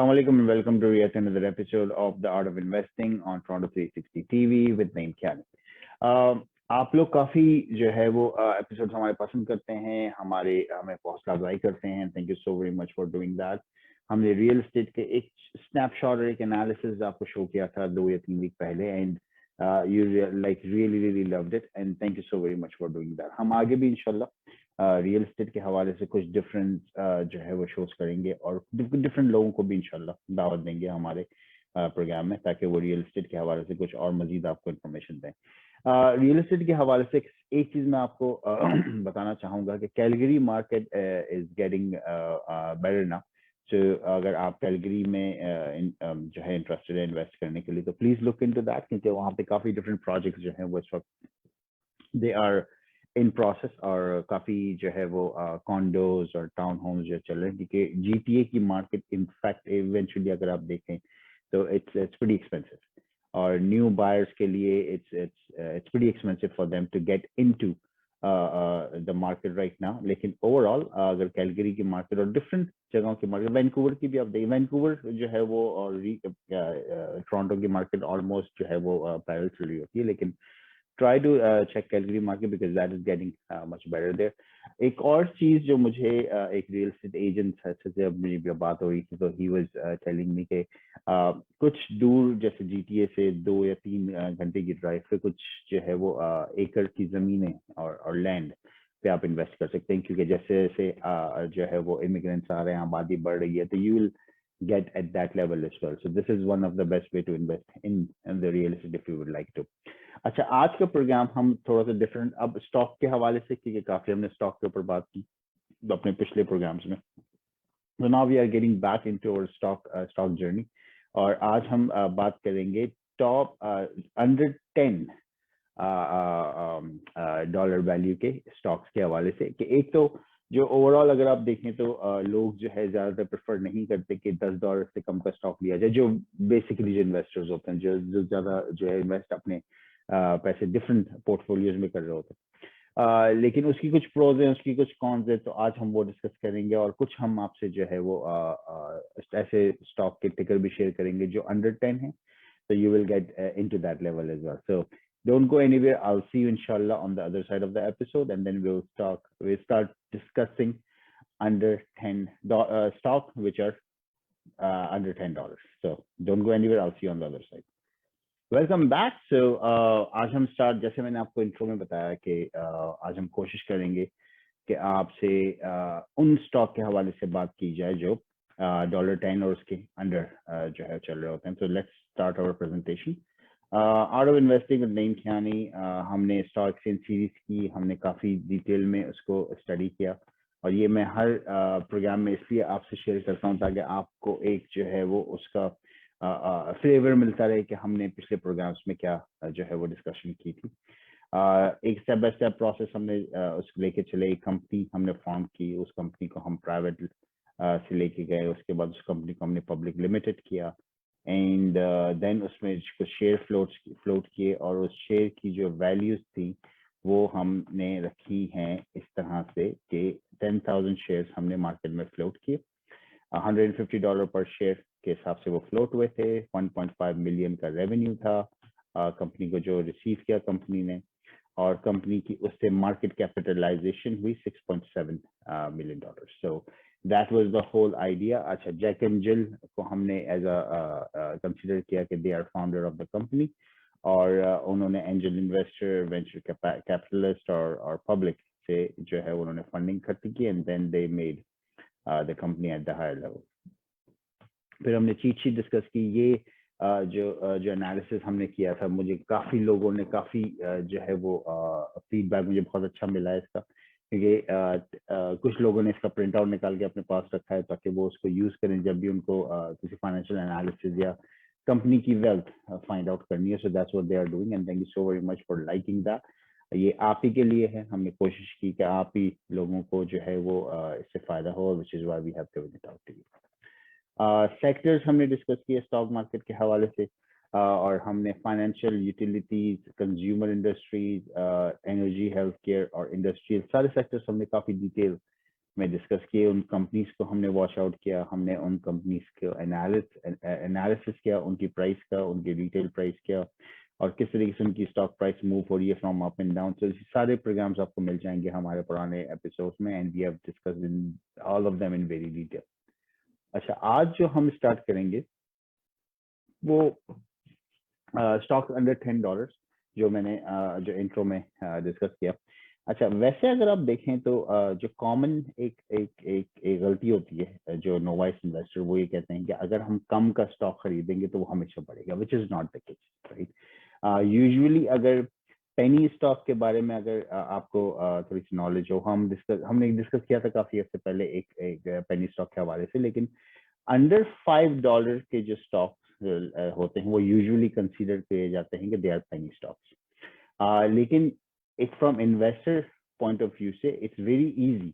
Assalamu alaikum and welcome to yet another episode of The Art of Investing on Toronto 360 TV with Naeem Khan. आप लोग काफी जो है वो episode हमारे पसंद करते हैं, हमें हौसला अफजाई करते हैं. Thank you so very much for doing that. हमने रियल एस्टेट के एक स्नैपशॉट और एक एनालिसिस आपको शो किया था 2 या 3 वीक पहले and you really loved it and thank you so very much for doing that. हम आगे भी इंशाल्लाह रियल एस्टेट के हवाले से कुछ डिफरेंट जो है वो शोज करेंगे और डिफरेंट लोगों को भी इंशाल्लाह दावत देंगे हमारे प्रोग्राम में, ताकि वो रियल एस्टेट के हवाले से कुछ और मजीद आपको इन्फॉर्मेशन दें. रियल एस्टेट के हवाले से एक चीज मैं आपको बताना चाहूंगा कि Calgary market is getting better now. तो अगर आप कैलगरी में जो है इंटरेस्टेड है इन्वेस्ट करने के लिए तो प्लीज लुक इनटू दैट, क्योंकि वहाँ पे काफी डिफरेंट प्रोजेक्ट्स जो हैं वो इस वक्त दे आर इन प्रोसेस और काफी जो है वो कॉन्डोज और टाउन होम्स जो चल रहे हैं, क्योंकि जीटीए की मार्केट इनफैक्ट इवेंचुअली अगर आप देखें तो इट्स प्रीटी एक्सपेंसिव और न्यू बायर्स के लिए it's pretty expensive for them to get into the market right now. लेकिन ओवरऑल अगर कैलगरी की मार्केट और डिफरेंट जगहों की मार्केट, वैंकूवर की भी आप देखिए, वैंकूवर जो है वो और टोरंटो की मार्केट ऑलमोस्ट जो है वो पैरेलल चल रही होती है, लेकिन try to check Calgary market because that is getting much better there. एक और चीज जो मुझे एक रियल एस्टेट एजेंट से जब मेरी बात हो रही थी तो he was telling me कि कुछ दूर जैसे जीटीए से 2 या 3 घंटे की ड्राइव पे कुछ जो है वो एकड़ की जमीनें और लैंड पे आप इन्वेस्ट कर सकते हैं, क्योंकि जैसे जैसे जो है वो इमिग्रेंट्स आ रहे हैं, आबादी बढ़ रही है, तो you will get at that level as well. So this is one of the best way to invest in the real estate if you would like to. अच्छा, आज का प्रोग्राम हम थोड़ा सा डिफरेंट अब स्टॉक के हवाले से, क्योंकि काफी हमने स्टॉक के ऊपर बात की अपने पिछले प्रोग्राम्स में. So now we are getting back into our stock journey और आज हम बात करेंगे टॉप अंडर 10 डॉलर वैल्यू के स्टॉक्स के हवाले से. कि एक तो जो ओवरऑल अगर आप देखें तो लोग जो है ज्यादातर प्रेफर नहीं करते कि $10 से कम का स्टॉक लिया जाए, जो बेसिकली जो इन्वेस्टर्स होते हैं, जो ज्यादा जो है इन्वेस्ट अपने पैसे डिफरेंट पोर्टफोलियोज में कर रहे होते हैं. लेकिन उसकी कुछ प्रोज हैं, उसकी कुछ कॉन्स है, तो आज हम वो डिस्कस करेंगे और कुछ हम आपसे जो है वो ऐसे स्टॉक के टिकर भी शेयर करेंगे जो अंडर 10 है, so you will get into that level as well. So don't go anywhere. I'll see you inshallah on the other side of the episode, and then we'll start discussing under 10 stock which are under $10. So don't go anywhere. I'll see you on the other side. Welcome back. So आज हम start, जैसे मैंने आपको intro में बताया कि आज हम कोशिश करेंगे कि आपसे उन स्टॉक के हवाले से बात की जाए जो $10 और उसके अंडर जो है चल रहे होते हैं. So let's start our presentation. Art of investing with Naeem खानी. हमने स्टॉक एक्सचेंज सीरीज की, हमने काफी डिटेल में उसको स्टडी किया और ये मैं हर प्रोग्राम में इसलिए आपसे शेयर करता हूँ ताकि आपको एक जो है वो उसका फ्लेवर मिलता रहे कि हमने पिछले प्रोग्राम्स में क्या जो है वो डिस्कशन की थी. एक स्टेप बाय स्टेप प्रोसेस हमने उसको लेके चले. एक कंपनी हमने फॉर्म की, उस कंपनी को हम प्राइवेट से लेके गए, उसके बाद उस कंपनी को हमने पब्लिक लिमिटेड किया एंड देन उसमें कुछ शेयर फ्लोट किए और उस शेयर की जो वैल्यूज थी वो हमने रखी हैं इस तरह से कि 10,000 शेयर्स हमने मार्केट में फ्लोट किए. $150 पर शेयर के हिसाब से वो फ्लोट हुए थे. 1.5 मिलियन का रेवेन्यू था कंपनी को जो रिसीव किया कंपनी ने, और कंपनी की उससे मार्केट कैपिटलाइजेशन हुई $6.7 million. So that was the whole idea. अच्छा, जैक एंड जिल को हमने एज अ कंसीडर किया कि they are founder of the company और उन्होंने एंजल इन्वेस्टर, वेंचर कैपिटलिस्ट और पब्लिक से जो है उन्होंने फंडिंग इकट्ठी की and then they made the company at the higher level. फिर हमने चीट शीट डिस्कस की. ये जो एनालिसिस हमने किया था, मुझे काफी लोगों ने काफी जो है वो फीडबैक मुझे बहुत अच्छा मिला है इसका, क्योंकि कुछ लोगों ने इसका प्रिंट आउट निकाल के अपने पास रखा है ताकि वो उसको यूज करें जब भी उनको किसी फाइनेंशियल एनालिसिस या कंपनी की वेल्थ फाइंड आउट करनी है. So that's what they are doing and thank you so very much for liking that. ये आप ही के लिए है. हमने कोशिश की कि आप ही लोगों को जो है वो इससे फायदा हो, which is why we have given it out to you. Sectors हमने डिस्कस किए स्टॉक मार्केट के हवाले से और हमने financial, utilities, consumer industries, energy, health care और इंडस्ट्रियल, सारे सेक्टर्स हमने काफी डिटेल में डिस्कस किए, उन कंपनीज को हमने वॉच आउट किया, हमने उन कंपनीज को एनालिसिस किया, उनकी प्राइस का, उनकी रिटेल प्राइस क्या, और किस तरीके से उनकी स्टॉक प्राइस मूव हो रही है फ्रॉम अप एंड डाउन। तो सारे प्रोग्राम्स आपको मिल जाएंगे हमारे पुराने एपिसोड्स में, and we have discussed in all of them in very detail. अच्छा, आज जो हम स्टार्ट करेंगे वो स्टॉक अंडर $10, जो मैंने जो इंट्रो में डिस्कस किया। अच्छा, वैसे अगर आप देखें तो जो कॉमन एक गलती होती है जो नोवाइस इन्वेस्टर, वो ये कहते हैं कि अगर हम कम का स्टॉक खरीदेंगे तो वो हमेशा बढ़ेगा, which is not the case, right. Usually अगर पेनी स्टॉक के बारे में अगर आपको थोड़ी सी नॉलेज हो, हमने डिस्कस किया था काफी अर्से पहले एक पेनी स्टॉक के हवाले से, लेकिन अंडर $5 के जो स्टॉक होते हैं वो यूजुअली कंसीडर किए जाते हैं कि दे आर पेनी स्टॉक्स। लेकिन एक from investor point of view से इट्स वेरी इजी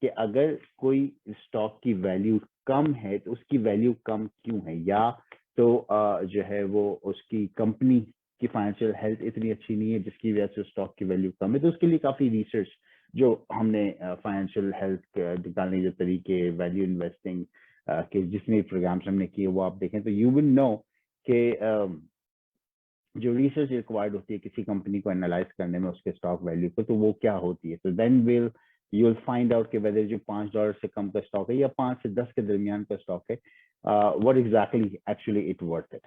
कि अगर कोई स्टॉक की वैल्यू कम है तो उसकी वैल्यू कम क्यों है, या तो जो है वो उसकी कंपनी की फाइनेंशियल हेल्थ इतनी अच्छी नहीं है जिसकी वजह से स्टॉक की वैल्यू कम है। तो उसके लिए काफी रिसर्च जो हमने फाइनेंशियल हेल्थ निकालने के तरीके, वैल्यू इन्वेस्टिंग के जितने प्रोग्राम्स हमने किए वो आप देखें तो यू विल नो कि जो रिसर्च रिक्वायर्ड होती है किसी कंपनी को एनालाइज करने में उसके स्टॉक वैल्यू को, तो वो क्या होती है। तो then you will find out कि वेदर जो $5 से कम का स्टॉक है या 5 से 10 के दरमियान का स्टॉक है, what exactly actually it worth it.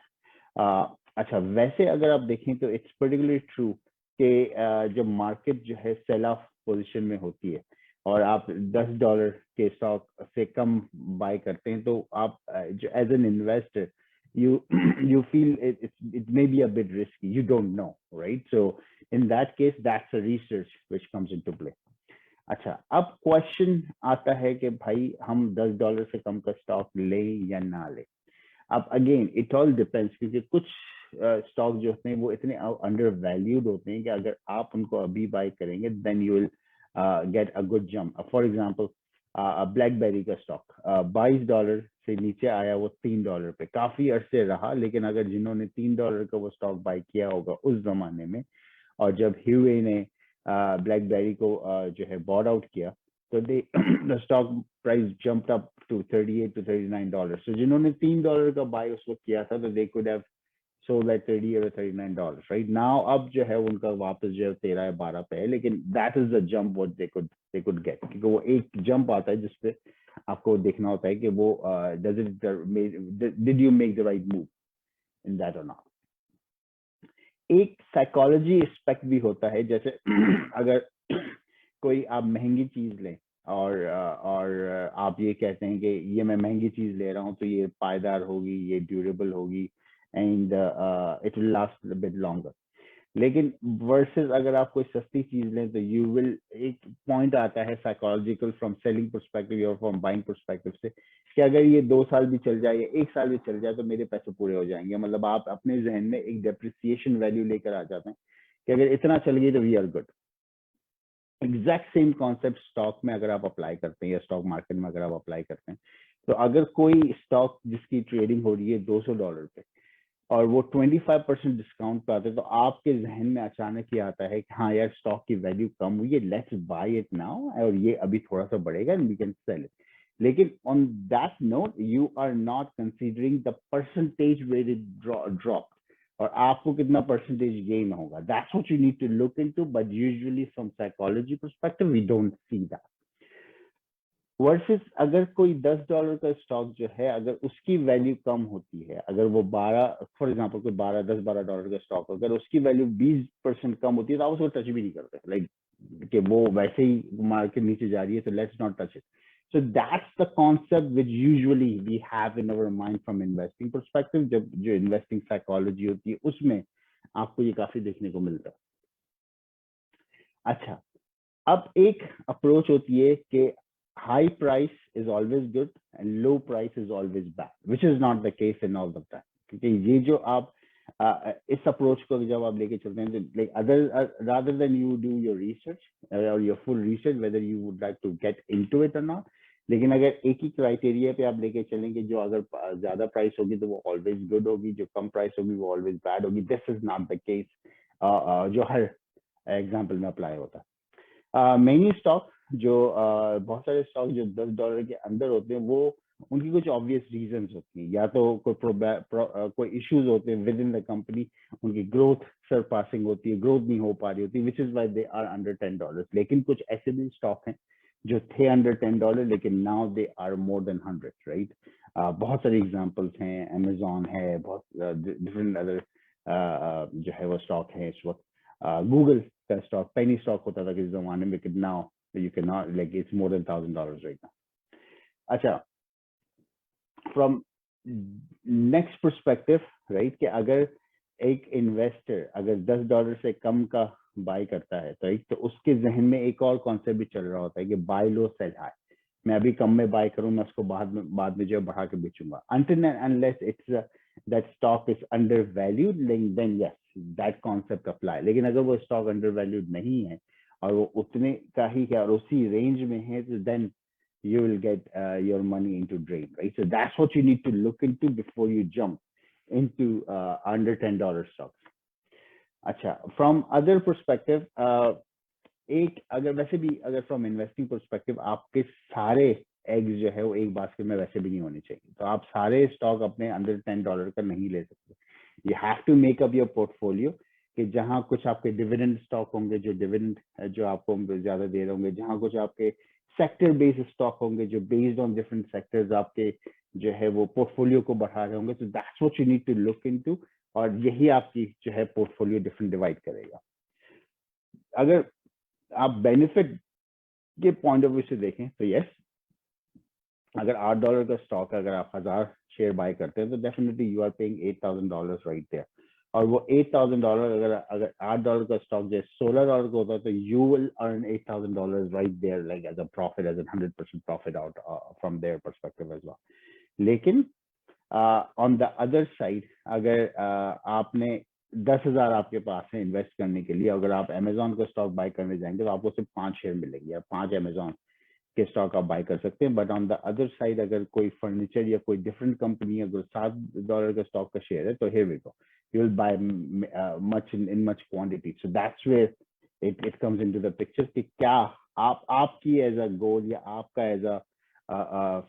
अच्छा, वैसे अगर आप देखें तो इट्स पर्टिकुलरली ट्रू कि जब मार्केट जो है सेल ऑफ पोजीशन में होती है और आप $10 के स्टॉक से कम बाय करते हैं, तो आप जो as an investor you feel it may be a bit risky, you don't know, right? So in that case that's a research which comes into play. अच्छा, अब क्वेश्चन आता है कि भाई हम $10 से कम का स्टॉक ले या ना ले। अब अगेन इट ऑल डिपेंड्स, क्योंकि कुछ स्टॉक जो होते हैं वो इतने अंडर वैल्यूड होते हैं कि अगर आप उनको अभी बाय करेंगे then you will get a good jump. For example BlackBerry का स्टॉक $22 से नीचे आया, वो $3 पे काफी अरसे रहा, लेकिन अगर जिन्होंने $3 का वो स्टॉक बाय किया होगा उस जमाने में, और जब ह्यूवे ने ब्लैकबेरी को जो है बॉट आउट किया, तो the stock price jumped up to $38 to $39। so जिन्होंने $3 का बाय उस वक्त किया था, तो they could have sold at $30 or $39, right now अब जो है उनका वापस जो है 13 या 12 पे है, लेकिन that is the jump what they could get, क्योंकि वो एक जंप आता है जिसपे आपको देखना होता है कि वो did you make the right move in that or not। एक साइकोलॉजी एस्पेक्ट भी होता है, जैसे अगर कोई आप महंगी चीज लें और आप ये कहते हैं कि ये मैं महंगी चीज ले रहा हूँ तो ये पायदार होगी, ये ड्यूरेबल होगी, and it will last bit longer. लेकिन वर्सेस अगर आप कोई सस्ती चीज लें तो यू विल, एक पॉइंट आता है साइकोलॉजिकल फ्रॉम सेलिंग परस्पेक्टिव या फ्रॉम बाइंग परस्पेक्टिव से, कि अगर ये 2 साल भी चल जाए या 1 साल भी चल जाए तो मेरे पैसे पूरे हो जाएंगे। मतलब आप अपने जहन में एक डेप्रिसिएशन वैल्यू लेकर आ जाते हैं कि अगर इतना चल गई तो we are good. Exact same concept stock में अगर आप अप्लाई करते हैं या स्टॉक मार्केट में अगर आप अप्लाई करते हैं, तो अगर कोई स्टॉक जिसकी ट्रेडिंग हो रही है $200 पे और वो 25% डिस्काउंट पे आते हैं, तो आपके जहन में अचानक ही आता है कि हाँ यार स्टॉक की वैल्यू कम हुई है, लेट्स बाय इट नाउ, और ये अभी थोड़ा सा बढ़ेगा and we can sell it. लेकिन on that note you are not considering the percentage where it drop और आपको कितना परसेंटेज गेन होगा। That's what you need to look into, but usually from psychology perspective we don't see that. Versus अगर कोई $10 का stock जो है, अगर उसकी वैल्यू कम होती है, अगर वो 12, फॉर एग्जांपल कोई $10-12 का स्टॉक, अगर उसकी वैल्यू 20% कम होती है तो आप उसको टच भी नहीं करते, लाइक कि वो वैसे ही मार्केट नीचे जा रही है तो let's not touch it. So that's the concept which usually we have in our mind from investing perspective. जब जो इन्वेस्टिंग साइकोलॉजी होती है उसमें आपको ये काफी देखने को मिलता है। अच्छा, अब एक अप्रोच होती है कि high price is always good and low price is always bad, which is not the case in all the time। क्योंकि ये जो आप इस अप्रोच को जब आप लेके चलते हैं, तो like rather than you do your research or your full research whether you would like to get into it or not, लेकिन अगर एक ही क्राइटेरिया पे आप लेके चलेंगे, जो अगर ज्यादा प्राइस होगी तो वो ऑलवेज गुड होगी, जो कम प्राइस होगी वो ऑलवेज बैड होगी, this is not the case जो हर एग्जाम्पल में अप्लाई होता है। मेनी स्टॉक जो बहुत सारे स्टॉक जो $10 के अंदर होते हैं वो उनकी कुछ ऑब्वियस रीजंस होती हैं, या तो कोई इश्यूज होते हैं विद इन द कंपनी, उनकी ग्रोथ सरपासिंग होती है, ग्रोथ नहीं हो पा रही होती, which is why they are under $10। लेकिन कुछ ऐसे भी स्टॉक हैं जो थे अंडर $10 लेकिन now they are more than 100, right. बहुत सारे एग्जांपल्स हैं, अमेजोन है, बहुत डिफरेंट अदर जो है वो स्टॉक है इस वक्त। गूगल का स्टॉक पेनी स्टॉक होता था किस जमाने में, कि now you cannot, like it's more than $1,000 right now. अच्छा, from next perspective, right, कि अगर एक इन्वेस्टर अगर $10 से कम का बाय करता है, राइट, तो उसके जहन में एक और कॉन्सेप्ट भी चल रहा होता है कि बाय लो सेल हाई, मैं अभी कम में बाय करूं, मैं उसको बाद में जो बढ़ा के बेचूंगा, until and unless it's that stock is undervalued, then yes, that concept apply। लेकिन अगर वो स्टॉक undervalued नहीं है और वो उतने का ही है और उसी रेंज में है, तो then you will get your money into drain, right? So that's what you need to look into before you jump into under $10 stocks। अच्छा, from other perspective, एक अगर वैसे भी अगर फ्रॉम इन्वेस्टिंग परस्पेक्टिव आपके सारे एग्स जो है वो एक बास्केट में वैसे भी नहीं होने चाहिए, तो आप सारे स्टॉक अपने अंडर $10 का नहीं ले सकते। You have to make up your portfolio, कि जहां कुछ आपके डिविडेंड स्टॉक होंगे जो डिविडेंड जो आपको ज्यादा दे रहे होंगे, जहां कुछ आपके सेक्टर बेस्ड स्टॉक होंगे जो बेस्ड ऑन डिफरेंट सेक्टर्स आपके जो है वो पोर्टफोलियो को बढ़ा रहे होंगे। तो that's what you need to look into, और यही आपकी जो है पोर्टफोलियो डिफरेंट डिवाइड करेगा। अगर आप बेनिफिट के पॉइंट ऑफ व्यू से देखें तो यस, अगर $8 का स्टॉक अगर आप 1000 शेयर बाय करते हैं तो definitely you are paying $8,000 right there. और वो $8,000 अगर $8 का स्टॉक जो $16 का होता है तो you will earn $8,000 right there, like as a profit, as a 100% profit out from their perspective as well. लेकिन ऑन द अदर साइड, अगर आपने 10,000 आपके पास है इन्वेस्ट करने के लिए, अगर आप अमेजोन का स्टॉक बाय करने जाएंगे तो आपको सिर्फ 5 शेयर मिलेंगे, या 5 अमेजोन के स्टॉक आप बाय कर सकते हैं। But on the other side, अगर कोई फर्नीचर या कोई डिफरेंट कंपनी अगर $7 का स्टॉक का शेयर है, तो here we go, you will buy much in much quantity. So that's where it comes into the picture कि क्या आपकी एज अ गोल या आपका एज अ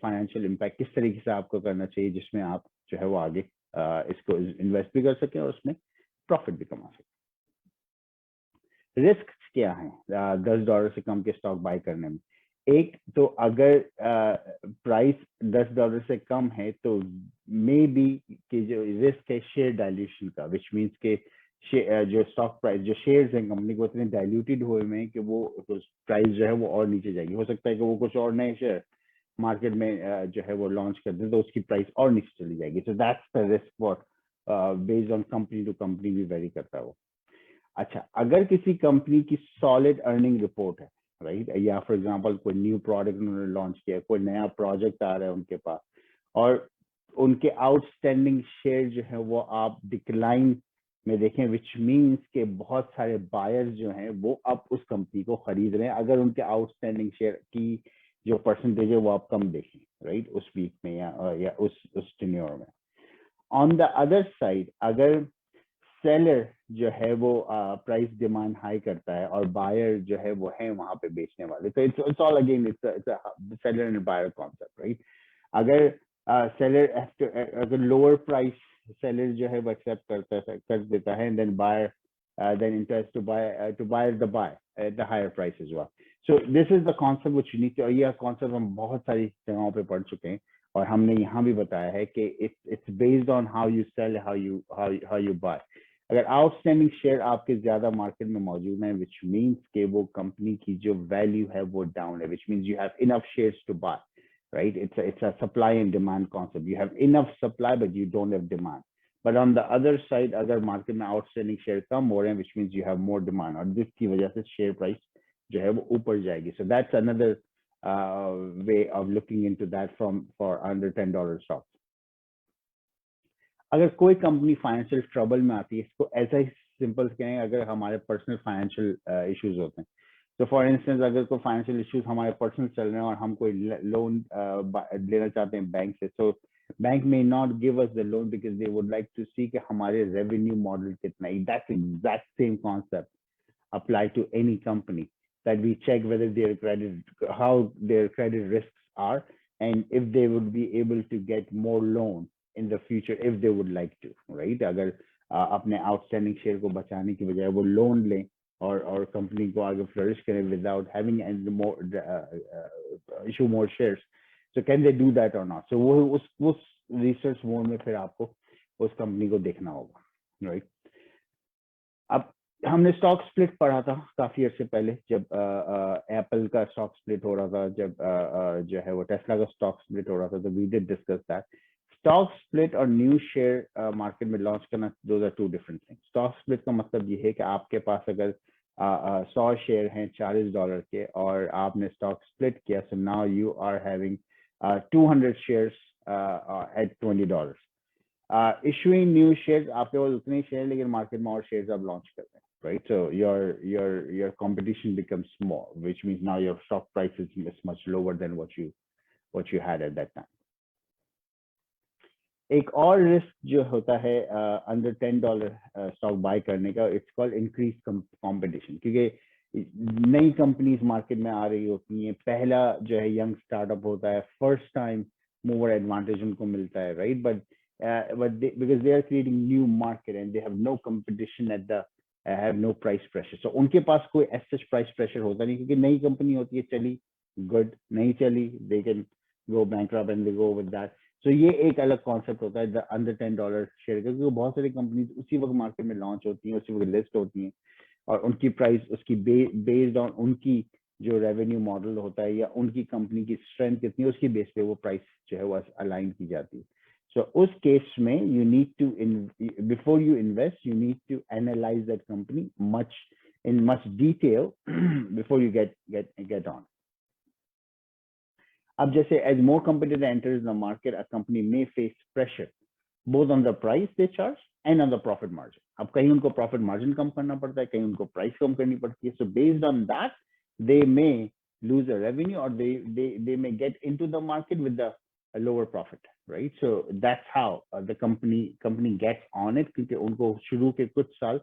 फाइनेंशियल इम्पैक्ट किस तरीके से आपको करना चाहिए, जिसमें आप जो है वो आगे इसको इन्वेस्ट भी कर सकें और उसमें प्रॉफिट भी कमा सकें। रिस्क क्या है $10 से कम के स्टॉक बाय करने में? एक तो अगर प्राइस $10 से कम है तो मे बी कि जो रिस्क है शेयर डायल्यूशन का, विच मीन्स के जो स्टॉक प्राइस जो शेयर्स हैं कंपनी को इतने डायल्यूटेड हुए में कि वो प्राइस जो है वो और नीचे जाएगी। हो सकता है कि वो कुछ और नए शेयर मार्केट में जो है वो लॉन्च कर दे तो उसकी प्राइस और नीचे चली जाएगी। So that's the risk what based on company to company भी वेरी करता है वो। अच्छा, अगर किसी कंपनी की सॉलिड अर्निंग रिपोर्ट है, राइट, या फॉर एग्जांपल कोई न्यू प्रोडक्ट उन्होंने लॉन्च किया, कोई नया प्रोजेक्ट आ रहा है उनके पास, और उनके आउटस्टैंडिंग शेयर जो है वो आप डिक्लाइन में देखें, विच मीन्स के बहुत सारे बायर्स जो हैं वो अब उस कंपनी को खरीद रहे हैं, अगर उनके आउटस्टैंडिंग शेयर की जो परसेंटेज है वो आप कम देखें, राइट, उस वीक में या उस टेन्योर में। ऑन द अदर साइड, अगर सेलर जो है वो प्राइस डिमांड हाई करता है और बायर जो है वो है वहां पे बेचने वाले, तो it's all again it's seller and buyer concept, right. अगर सेलर अगर लोअर प्राइस सेलर जो है वो एक्सेप्ट कर देता है, then buyer then interest to buy at the higher price as well. So this is the concept which you need to, ये concept हम बहुत सारी जगहों पे पढ़ चुके हैं और हमने यहाँ भी बताया है कि it's based on how you sell, how you buy। अगर आउटस्टैंडिंग शेयर आपके ज्यादा मार्केट में मौजूद है, विच मीन्स के वो कंपनी की जो वैल्यू है वो डाउन है, which means you have enough shares to buy, right. It's a supply and demand concept, you have enough supply but you don't have demand. But on the other side, अगर market में outstanding share कम हो रहे हैं, which means you have more demand, और जिसकी वजह से शेयर प्राइस जो है वो ऊपर जाएगी। So that's another way of looking into that for under $10 stock. अगर कोई कंपनी फाइनेंशियल ट्रबल में आती है, इसको ऐसा ही सिंपल कहें, अगर हमारे पर्सनल फाइनेंशियल इश्यूज होते हैं, तो फॉर इंस्टेंस अगर कोई फाइनेंशियल इश्यूज हमारे पर्सनल चल रहे हैं और हम कोई लोन लेना चाहते हैं बैंक से, तो बैंक में not give us the loan because they would like to see कि हमारे रेवेन्यू मॉडल कितना है। That's exact same concept apply to any company, that we check whether their credit, how their credit risks are, and if they would be able to get more loan in the future if they would like to, right? अगर अपने outstanding share को बचाने की बजाय वो loan लें और company को आगे फ्लरिश करें without having and more issue more shares, so can they do that और नॉट? सो वो उस रिसर्च मोड में फिर आपको उस कंपनी को देखना होगा, राइट? अब हमने स्टॉक स्प्लिट पढ़ा था काफी अर्से पहले, जब एप्पल का स्टॉक स्प्लिट हो रहा था, जब जो है वो टेस्ला का स्टॉक स्प्लिट हो रहा था, तो we did discuss that. Stock split और न्यू शेयर मार्केट में लॉन्च करना, those are two different things. Stock split का मतलब ये है कि आपके पास अगर 100 शेयर हैं $40 के और आपने स्टॉक स्प्लिट किया, so now you are having 200 shares at $20. Issuing new shares, आपके पास उतने ही शेयर लेकिन मार्केट में और शेयर्स आप लॉन्च कर रहे हैं, right? So your competition becomes small, which means now your stock price is much lower than what you had at that time. एक और रिस्क जो होता है अंडर $10 स्टॉक बाय करने का, इट्स कॉल्ड इंक्रीज कंपटीशन, क्योंकि नई कंपनीज मार्केट में आ रही होती हैं, पहला जो है यंग स्टार्टअप होता है, फर्स्ट टाइम मूवर एडवांटेज उनको मिलता है, right? But because they are creating new market and they have no competition at the have no price pressure, so उनके पास कोई as such price pressure होता नहीं, क्योंकि नई कंपनी होती है, चली good, नहीं चली they can go bankrupt and they go with that. So ये एक अलग कॉन्सेप्ट होता है अंडर $10 शेयर का, क्योंकि बहुत सारी कंपनीज उसी वक्त मार्केट में लॉन्च होती हैं, उसी वक्त लिस्ट होती हैं, और उनकी प्राइस उसकी बेस्ड ऑन उनकी जो रेवेन्यू मॉडल होता है या उनकी कंपनी की स्ट्रेंथ कितनी है, उसकी बेस पे वो प्राइस जो है वो अलाइन की जाती है. So उस केस में you need to before you invest, you need to analyze that company in much detail before you get on. अब जैसे as more competitor enters the market, a company may face pressure both on the price they charge and on the profit margin. अब कहीं उनको profit margin कम करना पड़ता है, कहीं उनको price कम करनी पड़ती है. So based on that, they may lose a revenue or they may get into the market with a lower profit, right? So that's how the company gets on it, क्योंकि उनको शुरू के कुछ साल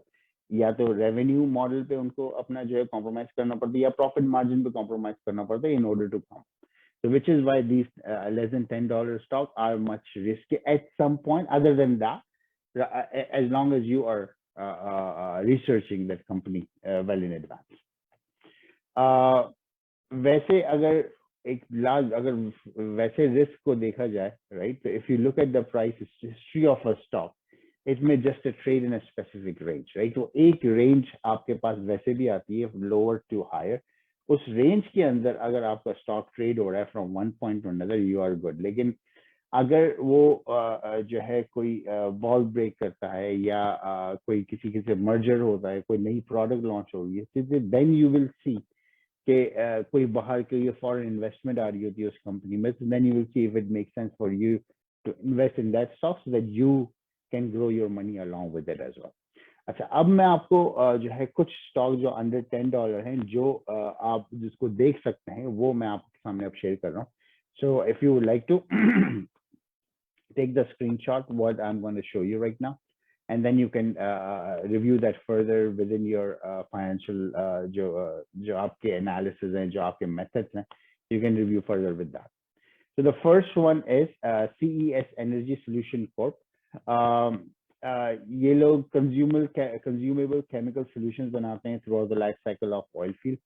या तो रेवेन्यू मॉडल पे उनको अपना जो है कॉम्प्रोमाइज करना पड़ता है या प्रॉफिट मार्जिन पे कॉम्प्रोमाइज करना पड़ता है in order to come. So which is why these less than $10 stock are much risky at some point. Other than that, as long as you are researching that company well in advance. वैसे अगर एक large अगर वैसे risk को देखा जाए, right, तो if you look at the price history of a stock, it may just a trade in a specific range, right? तो एक रेंज आपके पास वैसे भी आती है लोअर टू हायर, उस रेंज के अंदर अगर आपका स्टॉक ट्रेड हो रहा है from one point to another, you are good. लेकिन अगर वो जो है कोई बॉल ब्रेक करता है या कोई किसी से मर्जर होता है, कोई नई प्रोडक्ट लॉन्च हो रही है, देन यू विल सी कि कोई बाहर की फॉरेन इन्वेस्टमेंट आ रही होती है उस कंपनी में, then you will see if it make sense for you to invest in that stock so that you can grow your money along with it as well. अच्छा, अब मैं आपको जो है कुछ स्टॉक जो अंडर $10 हैं, जो आप जिसको देख सकते हैं, वो मैं आपके सामने अब शेयर कर रहा हूँ. So if you would like to take the screenshot what I'm going to show you right now, and then you can review that further within your financial जो आपके analysis हैं, जो आपके methods हैं, you can review further with that. So the first one is CES Energy Solution Corp. ये लोग consumable chemical solutions बनाते हैं throughout the life cycle of oil field,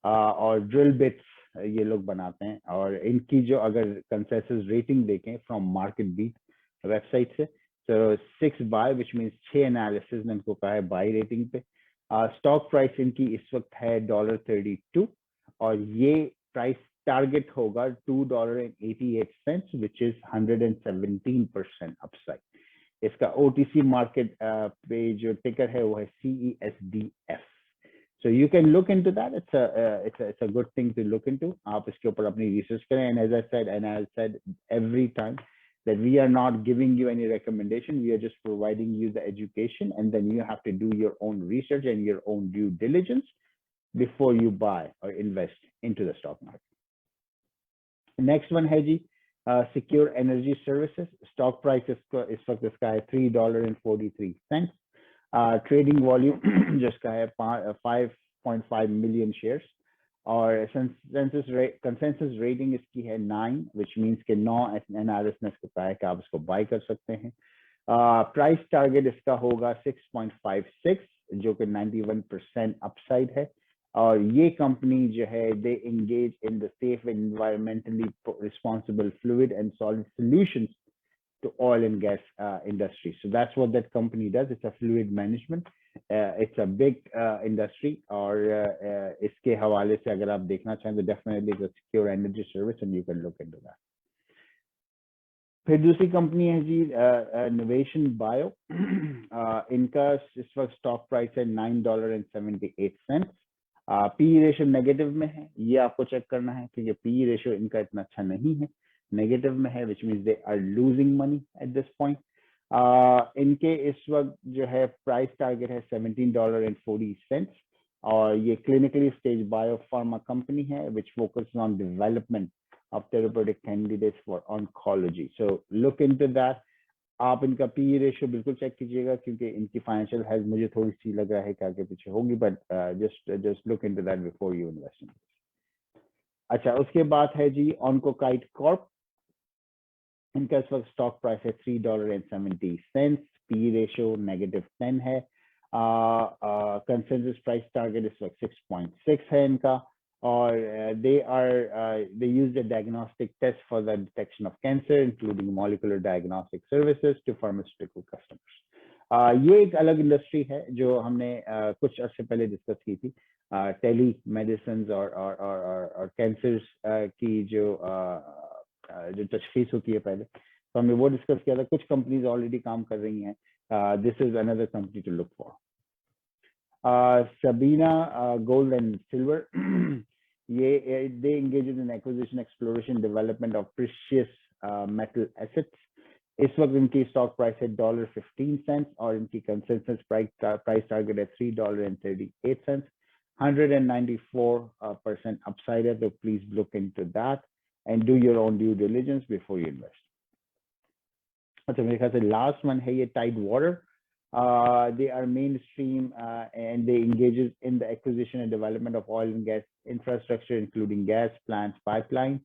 और drill bits ये लोग बनाते हैं, और इनकी जो अगर कंसेंसस रेटिंग देखें फ्रॉम मार्केट बीट वेबसाइट से, तो 6 बाय विच मींस 6 एनालिसिस ने इनको कहा है बाय रेटिंग पे. स्टॉक प्राइस इनकी इस वक्त है $32, और ये प्राइस टारगेट होगा $2.88 विच इज 117% अपसाइड. इसका OTC मार्केट पे जो टिकर है वो है CESDF. So you can look into that. It's a good thing to look into. आप इसके ऊपर अपनी research करें. And as I said, and I've said every time, that we are not giving you any recommendation. We are just providing you the education, and then you have to do your own research and your own due diligence before you buy or invest into the stock market. Next one है जी, Secure Energy Services. Stock price इस वक्त इसका है $3.43. Trading volume जिसका है 5.5 million shares, और consensus rating इसकी है 9, विच मीन्स के 9 एनालिस्ट ने इसको कहा है कि आप इसको बाय कर सकते हैं। प्राइस टारगेट इसका होगा 6.56, जो कि 91% अपसाइड है। और ये कंपनी जो है they engage in the safe environmentally responsible fluid and solid solutions to oil and gas industry. So that's what that company does. It's a fluid management. It's a big industry. और इसके हवाले से अगर आप देखना चाहें तो definitely it's a secure energy service and you can look into that. फिर दूसरी कंपनी है जी Novation Bio. इनका इस वक्त स्टॉक प्राइस है $9.78. पी रेशियो नेगेटिव में है, ये आपको चेक करना है क्योंकि पी रेशियो इनका इतना अच्छा नहीं है, नेगेटिव में है, which means they are losing money at this point. इनके इस वक्त जो है प्राइस टारगेट है $17.40 और ये क्लिनिकली स्टेज बायोफार्मा कंपनी है which focus on development of therapeutic candidates for oncology. So look into that. आप इनका पी रेशियो बिल्कुल चेक कीजिएगा क्योंकि इनकी फाइनेंशियल हेल्थ मुझे थोड़ी सी लग रहा है कि आगे पीछे होगी, but just look into that before you invest in. अच्छा, उसके बाद है जी ऑन्कोकाइट कॉर्प। इनका इस वक्त स्टॉक प्राइस है $3.70, पी रेशियो -10 है। कंसेंसस प्राइस टारगेट इस वक्त 6.6 है इनका। और they use the diagnostic test for the detection of cancer, including molecular diagnostic services to pharmaceutical customers. ये एक अलग इंडस्ट्री है जो हमने कुछ अर्से पहले डिस्कस की थी, टेली मेडिसिन और कैंसर की जो तशखीस होती है पहले, तो हमने वो डिस्कस किया था। कुछ कंपनीज ऑलरेडी काम कर रही हैं। This is another company to look for. Sabina Gold and Silver, they engage in acquisition, exploration, development of precious metal assets. इस वक्त इनकी स्टॉक प्राइस है $1.15 और इनकी कंसेंसस प्राइस टारगेट है $3.38, 194% अपसाइड है। तो please look into that and do your own due diligence before you invest. अच्छा, मेरे ख्याल से लास्ट वन है ये Tidewater. They are mainstream and they engages in the acquisition and development of oil and gas infrastructure, including gas plants, pipeline,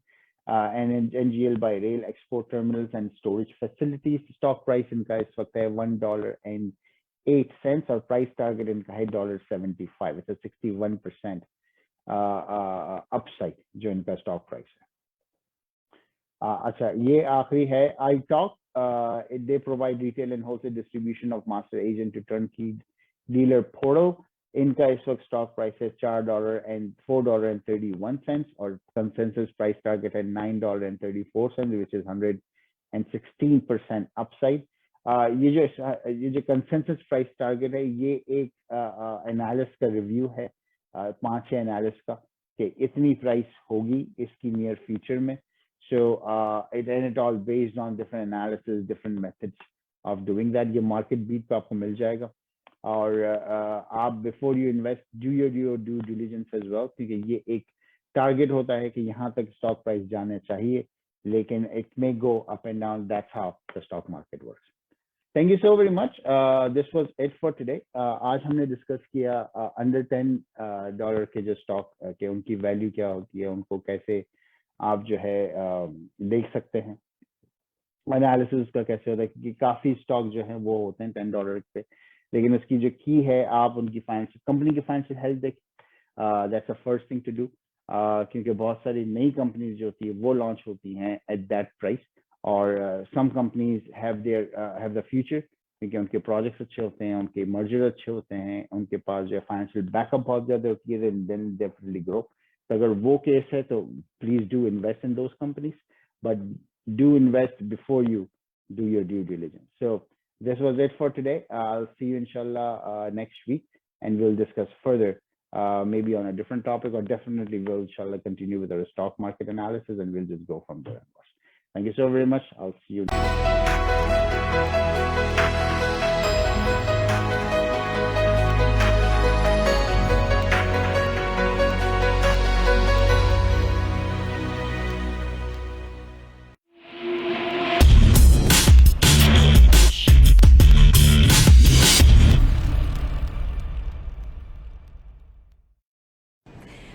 and NGL by rail, export terminals and storage facilities. Stock price इनका इस वक्त है $1.08 और price target इनका है $1.75. It's a 61% upside जो इनका stock price है। अच्छा, ये आखिरी है iTalk. They provide retail and wholesale distribution of master agent to turnkey dealer portal. इनका इस वक्त स्टॉक प्राइस है $4.31 और कंसेंसस प्राइस टारगेट है $9.34, which is 116% अपसाइड। ये जो कंसेंसस प्राइस टारगेट है ये एक एनालिस्ट का रिव्यू है 5-6 एनालिस्ट का कि इतनी प्राइस होगी इसकी नियर फ्यूचर में। So it all based on different analysis, different methods of doing that. ये market beat पे आपको मिल जाएगा। और आप before you invest do your due diligence as well, क्योंकि ये एक target होता है कि यहाँ तक stock price जाने चाहिए, लेकिन it may go up and down. That's how the stock market works. Thank you so very much. This was it for today. आज हमने discuss किया under $10 के जो stock के उनकी value क्या होती है, उनको कैसे आप जो है देख सकते हैं, एनालिसिस का कैसे होता है, क्योंकि काफी स्टॉक जो है वो होते हैं $10 पे, लेकिन उसकी जो की है आप उनकी कंपनी की फाइनेंशियल हेल्थ देखें। That's the first thing to do, क्योंकि बहुत सारी नई कंपनीज जो होती है वो लॉन्च होती हैं एट दैट प्राइस, और some companies have the future क्योंकि उनके प्रोजेक्ट्स अच्छे होते हैं, उनके मर्जर अच्छे होते हैं, उनके पास जो फाइनेंशियल बैकअप बहुत ज्यादा होती है, देन डेफिनेटली ग्रो। तो अगर वो केस है तो please do invest in those companies, but do invest before you do your due diligence. So this was it for today. I'll see you inshallah next week and we'll discuss further maybe on a different topic, or definitely we'll inshallah continue with our stock market analysis and we'll just go from there. Thank you so very much. I'll see you.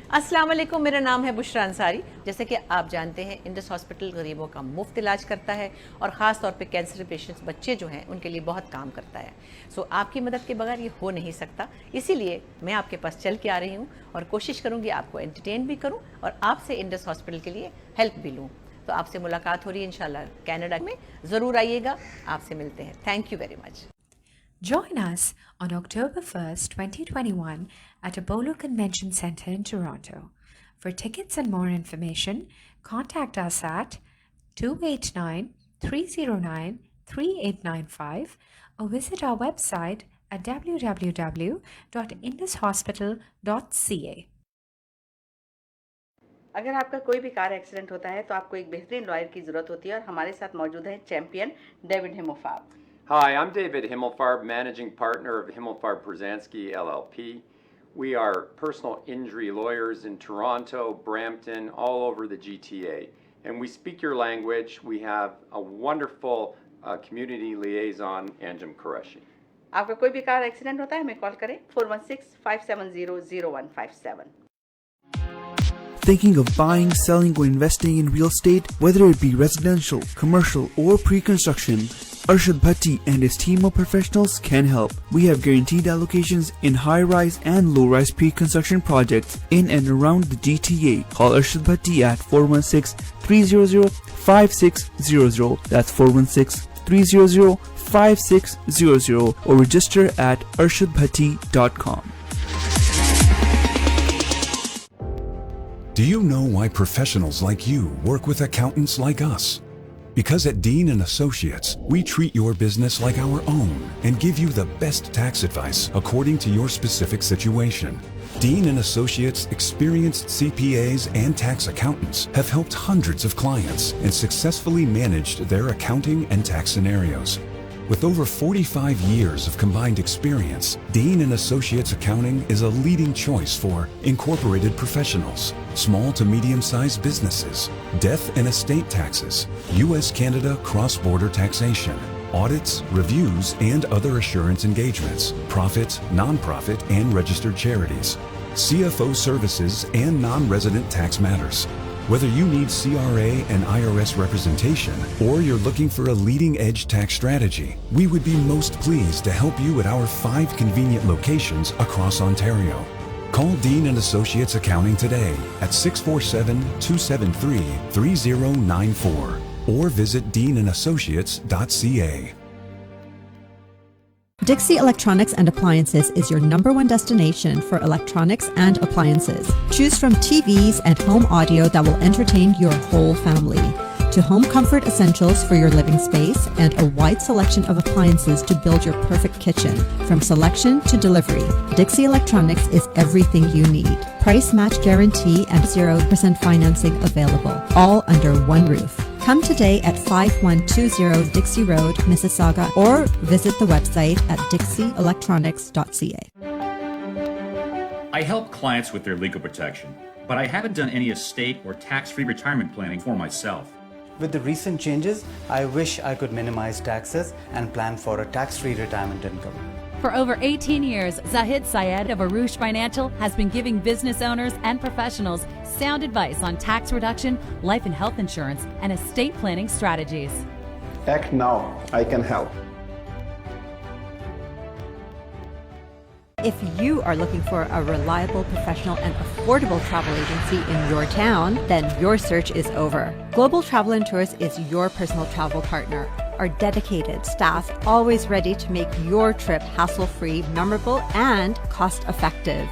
अस्सलाम वालेकुम, मेरा नाम है बुशरा अंसारी। जैसे कि आप जानते हैं, इंडस हॉस्पिटल गरीबों का मुफ्त इलाज करता है और ख़ास तौर पे कैंसर पेशेंट्स बच्चे जो हैं उनके लिए बहुत काम करता है। सो आपकी मदद के बगैर ये हो नहीं सकता, इसीलिए मैं आपके पास चल के आ रही हूँ और कोशिश करूँगी आपको एंटरटेन भी करूँ और आपसे इंडस हॉस्पिटल के लिए हेल्प भी लूँ। तो आपसे मुलाकात हो रही है इंशाल्लाह कनाडा में, ज़रूर आइएगा, आपसे मिलते हैं। Thank you very much. Join us on October 1st, 2021 at Apollo Convention Center in Toronto. For tickets and more information, contact us at 289-309-3895 or visit our website at www.indushospital.ca. अगर आपका कोई भी कार एक्सीडेंट होता है तो आपको एक बेहतरीन लॉयर की ज़रूरत होती है और हमारे साथ मौजूद हैं चैंपियन डेविड हिमोफार्ब। Hi, I'm David Himmelfarb, managing partner of Himmelfarb Brzezinski LLP. We are personal injury lawyers in Toronto, Brampton, all over the GTA. And we speak your language. We have a wonderful community liaison, Anjum Qureshi. आपका कोई भी car accident होता है हमें call करें 416-570-0157। Thinking of buying, selling, or investing in real estate, whether it be residential, commercial, or pre-construction, Arshad Bhatti and his team of professionals can help. We have guaranteed allocations in high-rise and low-rise pre-construction projects in and around the GTA. Call Arshad Bhatti at 416-300-5600. That's 416-300-5600 or register at arshadbhatti.com. Do you know why professionals like you work with accountants like us? Because at Dean & Associates, we treat your business like our own and give you the best tax advice according to your specific situation. Dean & Associates' experienced CPAs and tax accountants have helped hundreds of clients and successfully managed their accounting and tax scenarios. With over 45 years of combined experience, Dean & Associates Accounting is a leading choice for incorporated professionals, small to medium-sized businesses, death and estate taxes, U.S.-Canada cross-border taxation, audits, reviews, and other assurance engagements, profit, non-profit, and registered charities, CFO services, and non-resident tax matters. Whether you need CRA and IRS representation or you're looking for a leading-edge tax strategy, we would be most pleased to help you at our 5 convenient locations across Ontario. Call Dean & Associates Accounting today at 647-273-3094 or visit deanassociates.ca. Dixie Electronics and Appliances is your #1 destination for electronics and appliances. Choose from TVs and home audio that will entertain your whole family, to home comfort essentials for your living space and a wide selection of appliances to build your perfect kitchen. From selection to delivery, Dixie Electronics is everything you need. Price match guarantee and 0% financing available, all under one roof. Come today at 5120 Dixie Road, Mississauga, or visit the website at dixieelectronics.ca. I help clients with their legal protection, but I haven't done any estate or tax-free retirement planning for myself. With the recent changes, I wish I could minimize taxes and plan for a tax-free retirement income. For over 18 years, Zahid Syed of Arush Financial has been giving business owners and professionals sound advice on tax reduction, life and health insurance, and estate planning strategies. Act now, I can help. If you are looking for a reliable, professional, and affordable travel agency in your town, then your search is over. Global Travel and Tours is your personal travel partner. Our dedicated staff always ready to make your trip hassle-free, memorable, and cost-effective.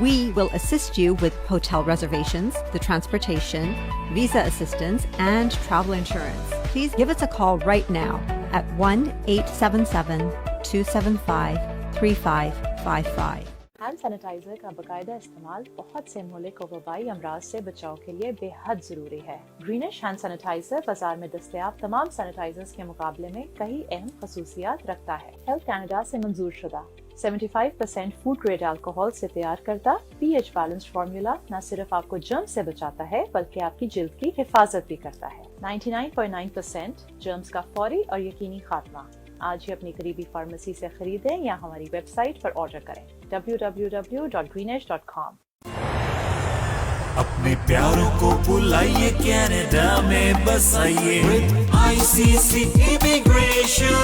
We will assist you with hotel reservations, the transportation, visa assistance, and travel insurance. Please give us a call right now at 1-877-275-3555. Hand sanitizer का बाकायदा इस्तेमाल बहुत से मुहलिक और वबाई अमराज से बचाव के लिए बेहद जरूरी है। ग्रीनिश हैंड सैनिटाइजर बाजार में दस्तयाब तमाम सैनिटाइजर्स के मुकाबले में कई अहम खसूसियात रखता है। हेल्थ कैनेडा से मंजूर शुदा 75% फूड ग्रेड अल्कोहल से तैयार करता pH बैलेंस्ड फार्मूला न सिर्फ आपको जर्म से बचाता है बल्कि आपकी जिल्द की हिफाजत भी करता है। 99.9% जर्म्स का फौरी और यकीनी खात्मा। आज ही अपनी करीबी फार्मेसी से खरीदें या हमारी वेबसाइट पर ऑर्डर करें www.greenish.com। अपने प्यारों को बुलाइए, कनाडा में बसाइए विद आईसीसी इमिग्रेशन।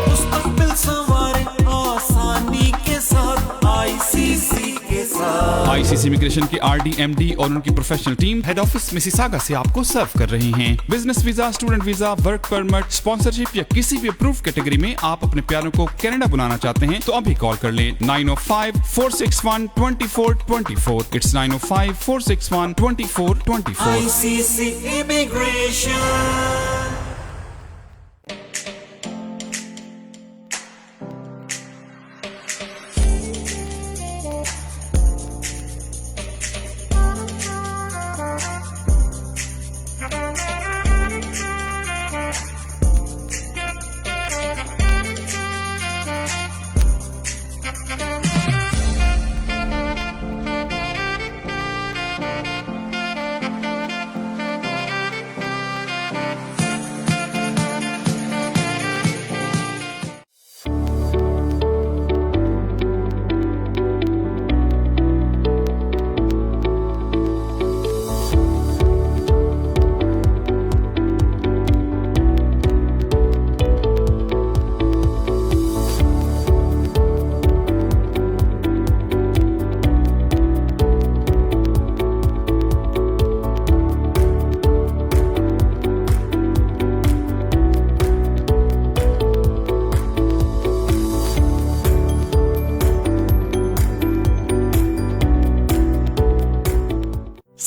मुस्तकबिल संवारे आसानी के साथ आईसीसी के साथ। आईसीसी इमिग्रेशन के आरडी, एमडी और उनकी professional team head office Mississauga से आपको सर्व कर रही हैं। Business visa, student visa, work permit, sponsorship या किसी भी अप्रूव कैटेगरी में आप अपने प्यारों को कनाडा बुलाना चाहते हैं तो अभी कॉल कर लें 905-461-2424। It's 905-461-2424। ICC immigration.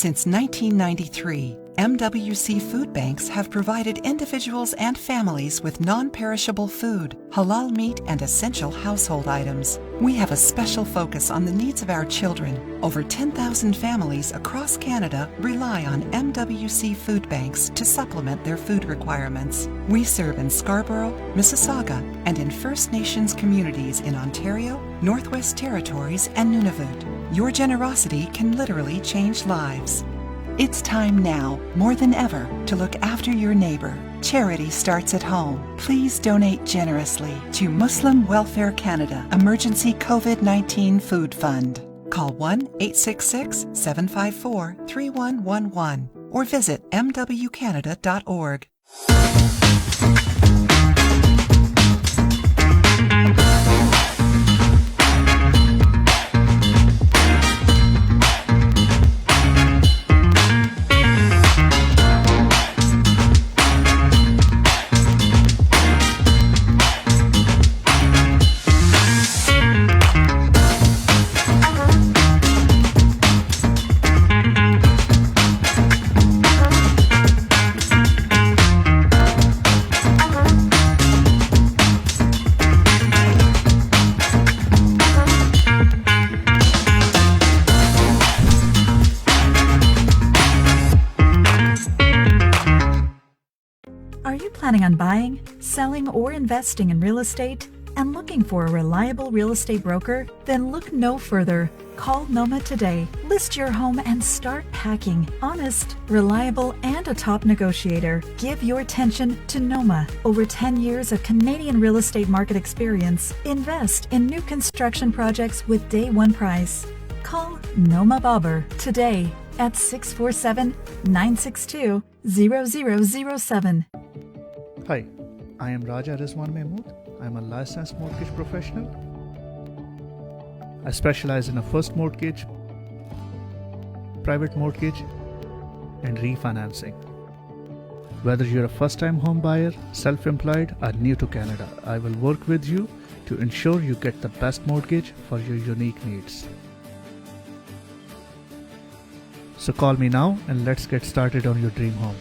Since 1993, MWC Food Banks have provided individuals and families with non-perishable food, halal meat, and essential household items. We have a special focus on the needs of our children. Over 10,000 families across Canada rely on MWC Food Banks to supplement their food requirements. We serve in Scarborough, Mississauga, and in First Nations communities in Ontario, Northwest Territories, and Nunavut. Your generosity can literally change lives. It's time now, more than ever, to look after your neighbor. Charity starts at home. Please donate generously to Muslim Welfare Canada Emergency COVID-19 Food Fund. Call 1-866-754-3111 or visit mwcanada.org. Are you planning on buying, selling, or investing in real estate and looking for a reliable real estate broker? Then look no further. Call Noma today. List your home and start packing. Honest, reliable, and a top negotiator. Give your attention to Noma. Over 10 years of Canadian real estate market experience. Invest in new construction projects with day one price. Call Noma Bobber today at 647-962-0007. Hi, I am Raja Rizwan Mahmood. I am a licensed mortgage professional. I specialize in a first mortgage, private mortgage, and refinancing. Whether you're a first-time home buyer, self-employed, or new to Canada, I will work with you to ensure you get the best mortgage for your unique needs. So call me now and let's get started on your dream home.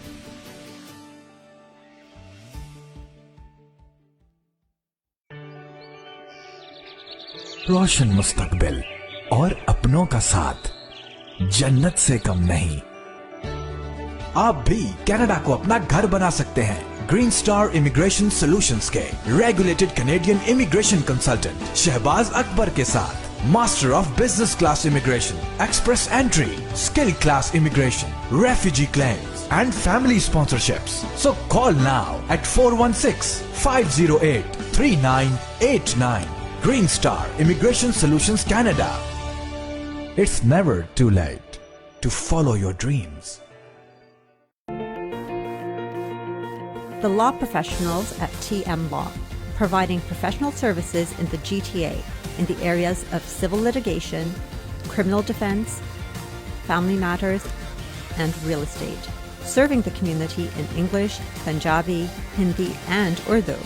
रोशन मुस्तकबिल और अपनों का साथ जन्नत से कम नहीं। आप भी कनाडा को अपना घर बना सकते हैं। ग्रीन स्टार इमिग्रेशन सॉल्यूशंस के regulated Canadian immigration consultant Shahbaz Akbar के साथ master of business class immigration, express entry, skill class immigration, refugee claims and family sponsorships. So call now at 416-508-3989. Green Star Immigration Solutions Canada. It's never too late. to follow your dreams. The law professionals at TM Law, providing professional services in the GTA in the areas of civil litigation, criminal defense, family matters, and real estate, serving the community in English, Punjabi, Hindi, and Urdu.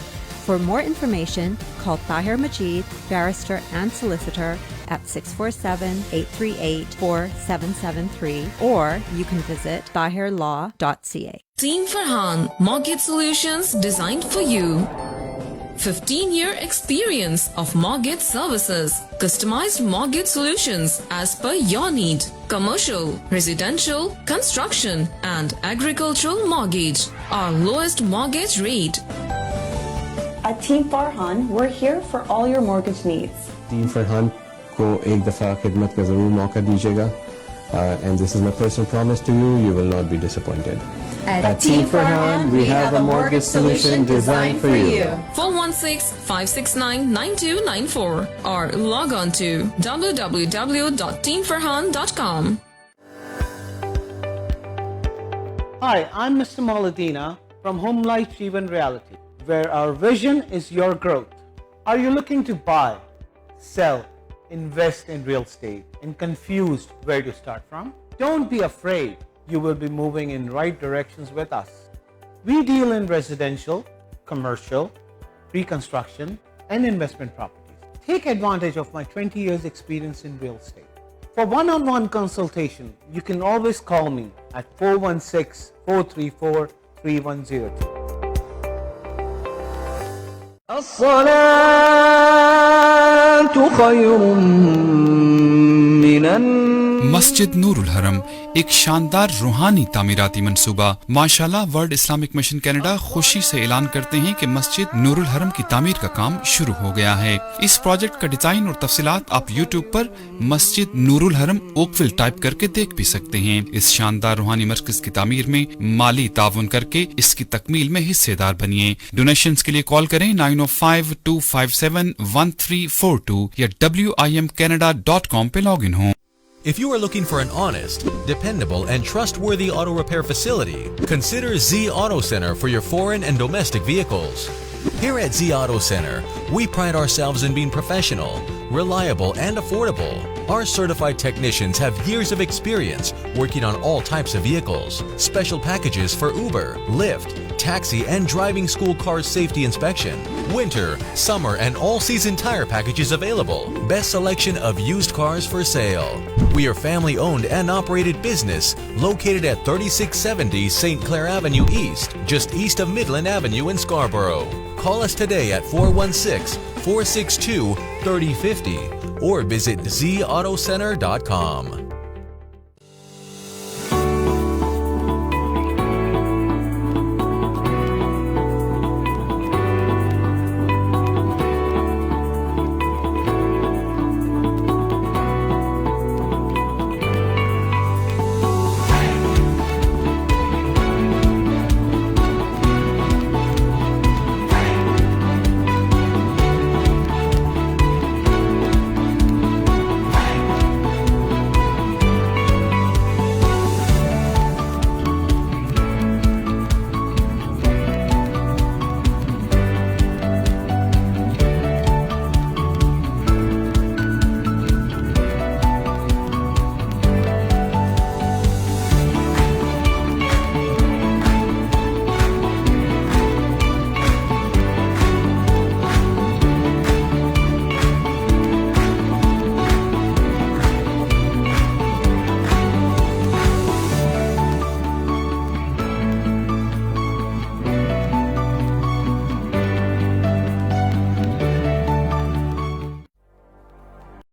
For more information, call Tahir Majid, barrister and solicitor at 647-838-4773, or you can visit tahirlaw.ca. Team Farhan, mortgage solutions designed for you. 15-year experience of mortgage services, customized mortgage solutions as per your need, commercial, residential, construction, and agricultural mortgage. Our lowest mortgage rate. At Team Farhan, we're here for all your mortgage needs. Team Farhan को एक दफा खिदमत का जरूर मौका दीजिएगा. And this is my personal promise to you, you will not be disappointed. At Team Farhan, we have a mortgage solution designed for you. 416-569-9294 or log on to www.teamfarhan.com. Hi, I'm Mr. Maladina from Home Life Jeevan Reality, where our vision is your growth. Are you looking to buy, sell, invest in real estate and confused where to start from? Don't be afraid. You will be moving in right directions with us. We deal in residential, commercial, reconstruction, and investment properties. Take advantage of my 20 years experience in real estate. For one-on-one consultation, you can always call me at 416-434-3102. मस्जिद नूरुल हरम एक शानदार रूहानी तामीराती मंसूबा। माशाल्लाह world Islamic mission Canada खुशी से ऐलान करते हैं कि मस्जिद नूरुल हरम की तामीर का काम शुरू हो गया है। इस प्रोजेक्ट का डिजाइन और तफसीलात आप यूट्यूब पर मस्जिद नूरुल हरम ओकविल टाइप करके देख भी सकते हैं। इस शानदार रूहानी मरकज की तामीर में माली ताउन करके इसकी तकमील में हिस्सेदार बनिए। डोनेशंस के लिए कॉल करें 9052571342 या WIMCanada.com पे लॉग इन हो। If you are looking for an honest, dependable, and trustworthy auto repair facility, consider Z Auto Center for your foreign and domestic vehicles. Here at Z Auto Center, we pride ourselves in being professional, reliable, and affordable. Our certified technicians have years of experience working on all types of vehicles. Special packages for Uber, Lyft, taxi, and driving school car safety inspection. Winter, summer, and all-season tire packages available. Best selection of used cars for sale. We are family-owned and operated business located at 3670 St. Clair Avenue East, just east of Midland Avenue in Scarborough. Call us today at 416-462-3050 or visit zautocenter.com.